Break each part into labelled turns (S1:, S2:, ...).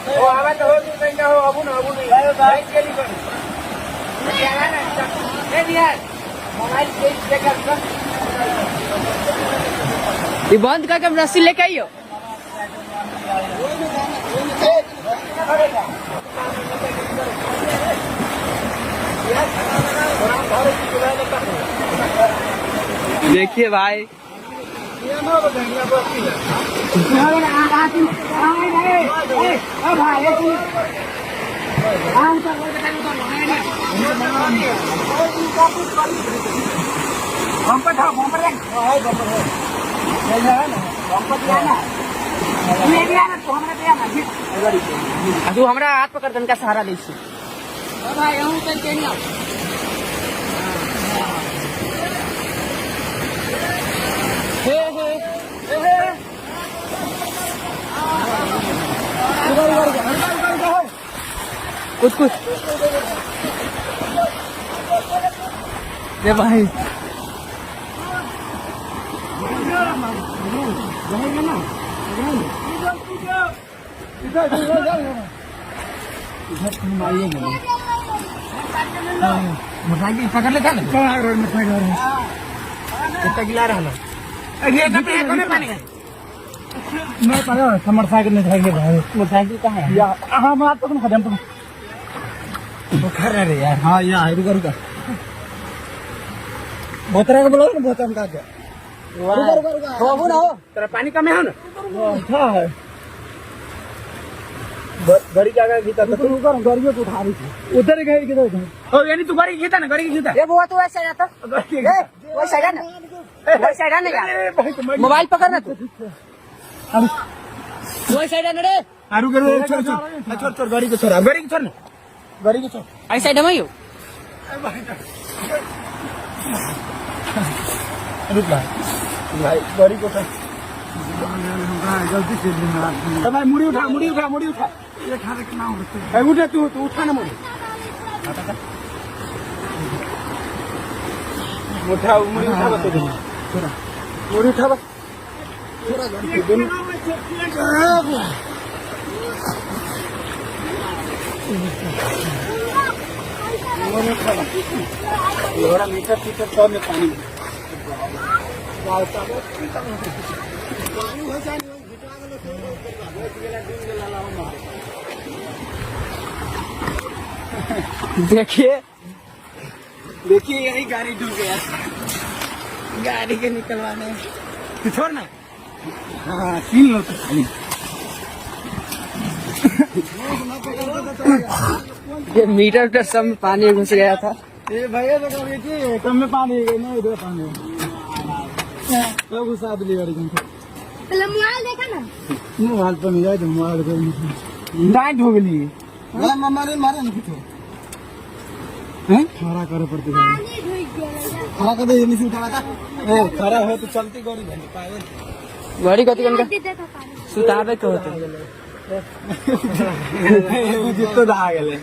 S1: ओ आवे तो हो तू कहीं का हो अबू नहीं बाइक के लिए क्या है ना ए यार मोबाइल चेक कर
S2: ये बंद करके हम रस्सी लेके आइयो। देखिए भाई तू हमारा हाथ पकड़ दन का सहारा दे कुछ ये भाई मोटरसाइकिल पकड़ लेता ना कितना गिला रहा मैं पकड़ मोटरसाइकिल नहीं जाएंगे भाई मोटरसाइकिल कहाँ है हाँ मैं आपको खत्म तो खा रहे यार हाँ यहाँ रुका बोतरा का बोलो ना बोतरा का क्या रुका ना हो तेरा पानी कम है ना अच्छा है गाड़ी क्या गीता तो रुका गाड़ी तो उठा रही थी उधर ही गई किधर ओ यानी तू गाड़ी खींचा ना गाड़ी खींचा ये बुआ तू ऐसे जाता वो साइड ना वो साइड ना यार मोबाइल पकड़ना तू वो साइड ना रे आरु छोड़ गाड़ी को छोड़ गाड़ी को छोड़ आई साइड में यो रुक भाई गाड़ी को छोड़ गलती से भाई मुड़ी उठा ये खा के ना उठा तू उठा ना मुड़ी उठा मुड़ी उठा बता थोड़ा मुड़ी उठा बस थोड़ा थोड़ा मीटर सब में पानी देखिए यही गाड़ी डूब गया गाड़ी के निकलवाने तू छोड़ ना हाँ छीन लो तो खाली ये मीटर सब में पानी घुस गया था ये भैया तो कभी कम में पानी नहीं इधर पानी सब घुसा दिली गाड़ी में
S3: मोबाइल देखा ना
S1: मोबाइल पर नहीं जाए तो मोबाइल पर डाइट हो गई मारे ना कुछ खड़ा करे पड़ती खड़ा कर दे नीचे उठा था खड़ा हो तो चलती गाड़ी कति का सुतावे के होते जितो दा गेले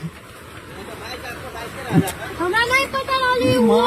S3: हमरा नहीं पता वाली वो